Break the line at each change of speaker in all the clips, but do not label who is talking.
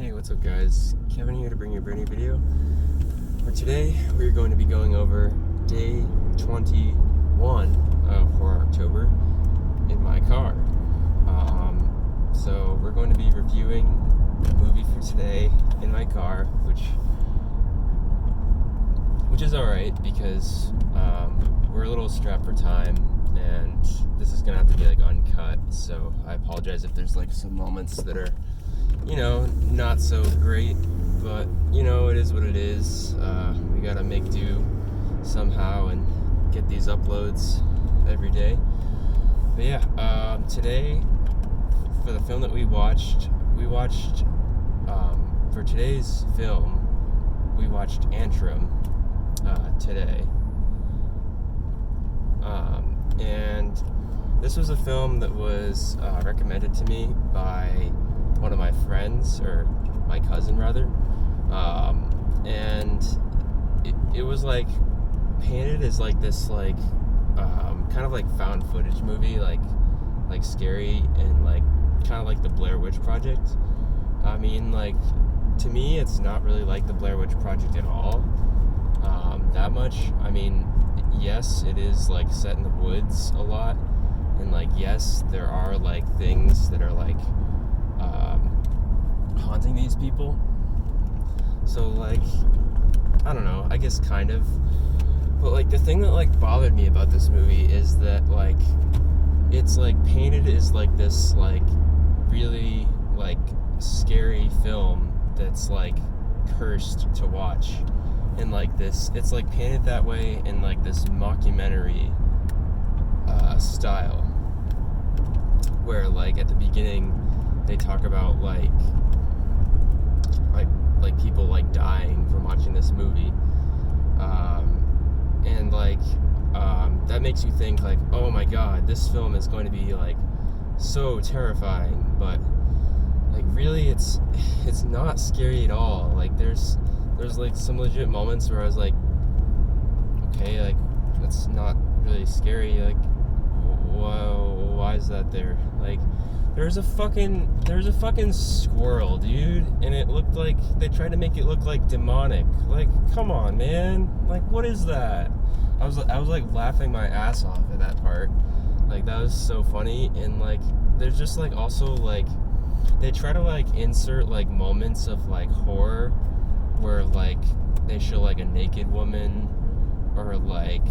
Hey, what's up guys? Kevin here to bring you a brand new video. For today, we're going to be going over day 21 for October in my car. So we're going to be reviewing a movie for today in my car, which is alright because we're a little strapped for time and this is going to have to be like uncut, so I apologize if there's like some moments that are not so great, but it is what it is. We gotta make do somehow and get these uploads every day. But yeah, today for the film that we watched for today's film, we watched Antrum today. And this was a film that was recommended to me by one of my friends, or my cousin rather, and it was like painted as like this like kind of like found footage movie, like scary and like kind of like the Blair Witch Project. I mean, like, to me it's not really like the Blair Witch Project at all, that much. I mean, yes, it is like set in the woods a lot, and like yes, there are like things that are like haunting these people. So like, I don't know, I guess kind of. But like the thing that like bothered me about this movie is that like it's like painted as like this like really like scary film that's like cursed to watch. And like this, it's like painted that way in like this mockumentary style, where like at the beginning they talk about like people like dying from watching this movie, and like that makes you think like, oh my god, this film is going to be like so terrifying. But like really it's not scary at all. Like there's like some legit moments where I was like, okay, like that's not really scary. Like, whoa, why is that there? Like, there's a fucking squirrel, dude, and it looked like they tried to make it look like demonic. Like, come on, man. Like, what is that? I was like laughing my ass off at that part. Like, that was so funny. And like there's just like also like they try to like insert like moments of like horror where like they show like a naked woman, or like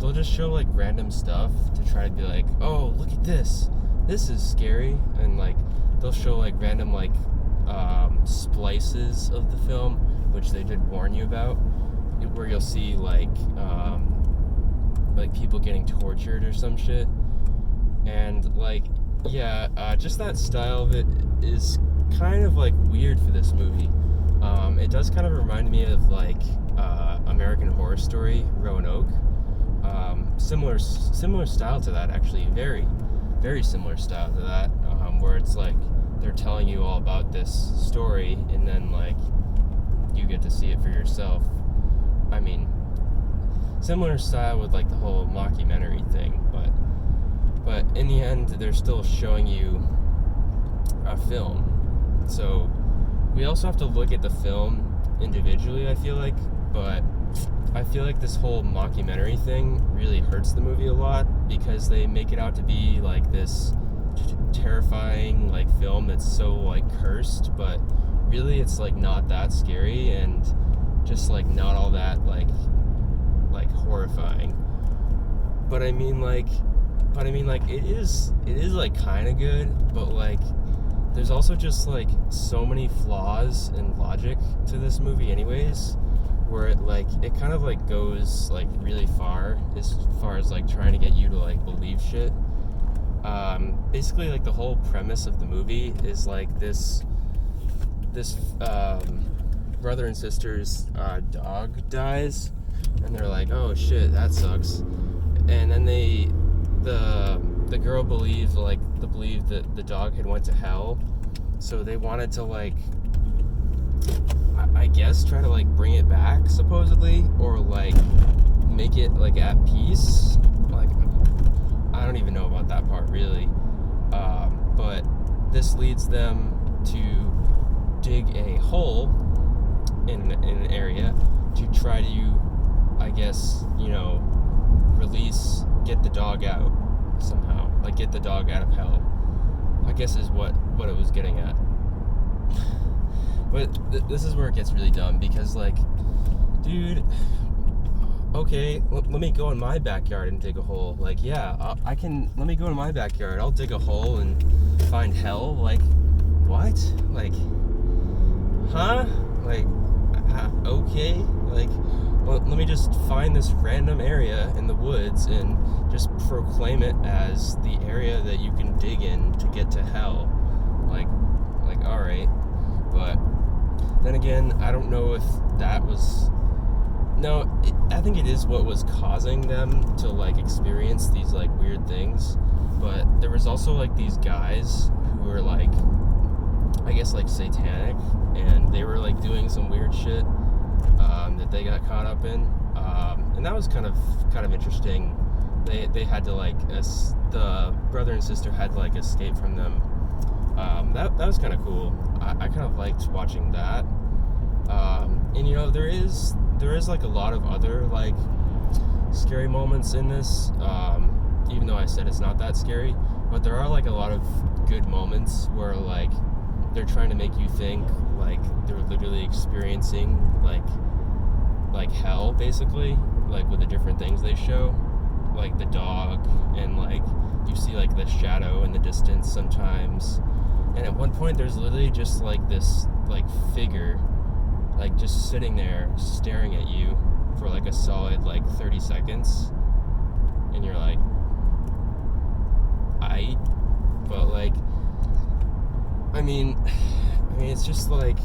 they'll just show like random stuff to try to be like, oh, look at this is scary. And like they'll show like random like splices of the film, which they did warn you about, where you'll see like people getting tortured or some shit. And like, yeah, just that style of it is kind of like weird for this movie. It does kind of remind me of like American Horror Story, Roanoke. Similar style to that, actually. Very, very similar style to that, where it's like they're telling you all about this story and then like you get to see it for yourself. I mean, similar style with like the whole mockumentary thing, but in the end they're still showing you a film. So we also have to look at the film individually, I feel like, but I feel like this whole mockumentary thing really hurts the movie a lot, because they make it out to be like this terrifying like film that's so like cursed, but really it's like not that scary and just like not all that like horrifying. But I mean like it is like kind of good, but like there's also just like so many flaws in logic to this movie anyways, where it kind of like goes like really far as like trying to get you to like believe shit. Basically like the whole premise of the movie is like this brother and sister's dog dies, and they're like, oh shit, that sucks. And then the girl believed that the dog had went to hell, so they wanted to like, I guess, try to like bring it back supposedly, or like make it like at peace. Like, I don't even know about that part really, but this leads them to dig a hole in an area to try to, I guess, get the dog out somehow, like get the dog out of hell, I guess is what it was getting at. But this is where it gets really dumb, because like, dude, okay, let me go in my backyard and dig a hole. Like, yeah, let me go in my backyard, I'll dig a hole and find hell. Like, what? Like, huh? Like, okay, like, well, let me just find this random area in the woods and just proclaim it as the area that you can dig in to get to hell. Like, all right. But then again, I don't know if that was... No, I think it is what was causing them to, like, experience these, like, weird things. But there was also, like, these guys who were, like, I guess, like, satanic, and they were, like, doing some weird shit that they got caught up in, and that was kind of interesting. They had to, like, the brother and sister had to, like, escape from them. That was kind of cool. I kind of liked watching that. And there is like a lot of other, like, scary moments in this, even though I said it's not that scary, but there are, like, a lot of good moments where, like, they're trying to make you think like they're literally experiencing like hell, basically, like with the different things they show, like the dog, and like you see like the shadow in the distance sometimes. And at one point there's literally just like this like figure like just sitting there staring at you for like a solid like 30 seconds, and you're like, but like I mean it's just like,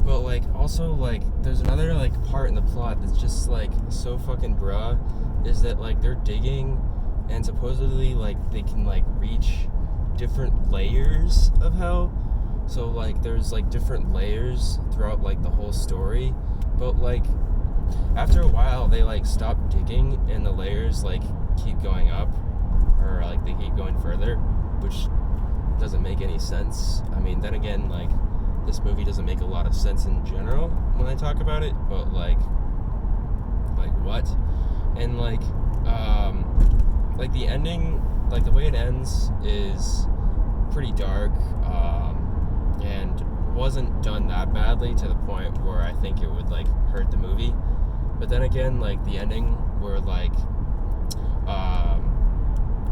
but like also like there's another like part in the plot that's just like so fucking bruh, is that like they're digging and supposedly like they can like reach different layers of hell. So like there's like different layers throughout like the whole story, but like after a while they like stop digging and the layers like keep going up, or like they keep going further, which doesn't make any sense. I mean, then again, like this movie doesn't make a lot of sense in general when I talk about it, but like what? And like the ending, like the way it ends is pretty dark, and wasn't done that badly to the point where I think it would like hurt the movie. But then again, like the ending where like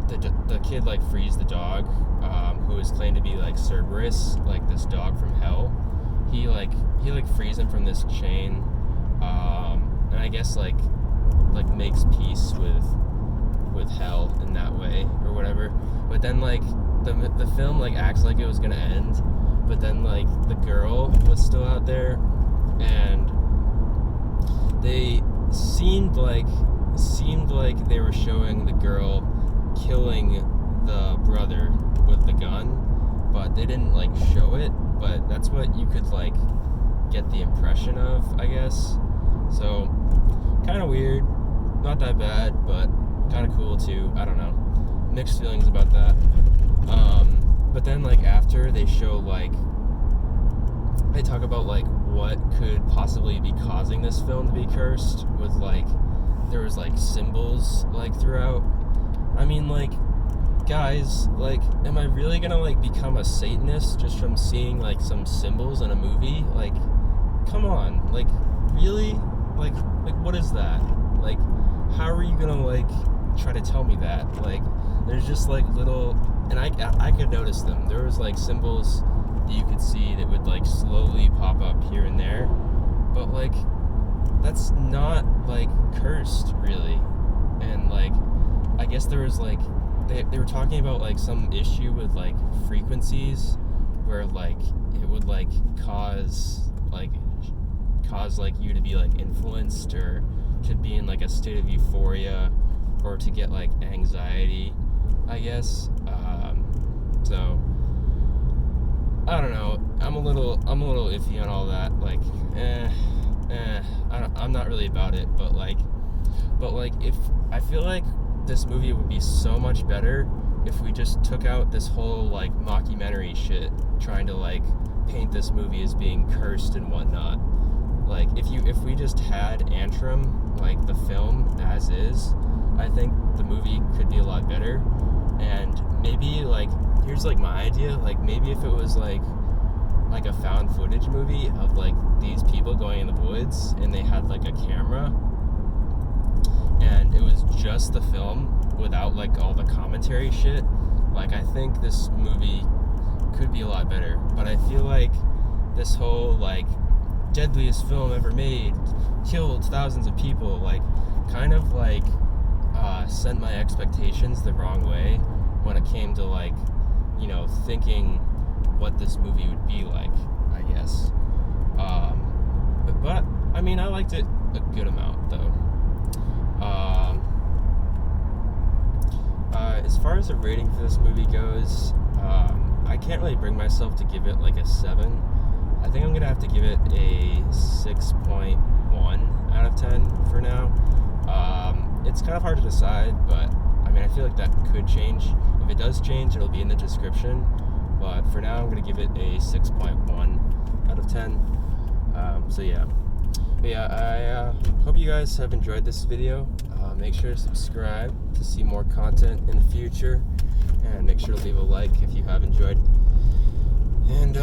the kid like frees the dog, who is claimed to be like Cerberus, like this dog from hell. He frees him from this chain, and I guess like makes peace with hell in that way or whatever. But then like the film like acts like it was gonna end, but then like the girl was still out there, and they seemed like they were showing the girl killing the brother with the gun, but they didn't like show it, but that's what you could like get the impression of, I guess. So kind of weird, not that bad, but kind of cool too. I don't know, mixed feelings about that. But then like after they show like, they talk about like what could possibly be causing this film to be cursed, with like there was like symbols like throughout. I mean, like, guys, like, am I really gonna like become a Satanist just from seeing like some symbols in a movie? Like, come on, like, really? Like what is that? Like, how are you gonna like try to tell me that? Like, there's just like little, and I could notice them. There was like symbols that you could see that would like slowly pop up here and there, but like that's not like cursed really. And like I guess there was like they were talking about like some issue with like frequencies where like it would like cause like you to be like influenced, or to be in like a state of euphoria, or to get like anxiety, I guess. So I don't know. I'm a little iffy on all that. Like, I'm not really about it. But like, if I feel like this movie would be so much better if we just took out this whole like mockumentary shit, trying to like paint this movie as being cursed and whatnot. Like if we just had Antrum, like the film as is, I think the movie could be a lot better. And maybe like, here's like my idea, like maybe if it was like a found footage movie of like these people going in the woods and they had like a camera and it was just the film without like all the commentary shit, like I think this movie could be a lot better. But I feel like this whole like deadliest film ever made, killed thousands of people, like kind of like sent my expectations the wrong way when it came to like, you know, thinking what this movie would be like, I guess. But I mean, I liked it a good amount though. As far as the rating for this movie goes, I can't really bring myself to give it like a 7. I think I'm gonna have to give it a 6.1 out of 10 for now. It's kind of hard to decide, but I mean, I feel like that could change. If it does change, it'll be in the description. But for now, I'm gonna give it a 6.1 out of 10. So yeah. But yeah, I hope you guys have enjoyed this video. Make sure to subscribe to see more content in the future, and make sure to leave a like if you have enjoyed. And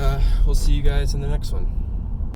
we'll see you guys in the next one.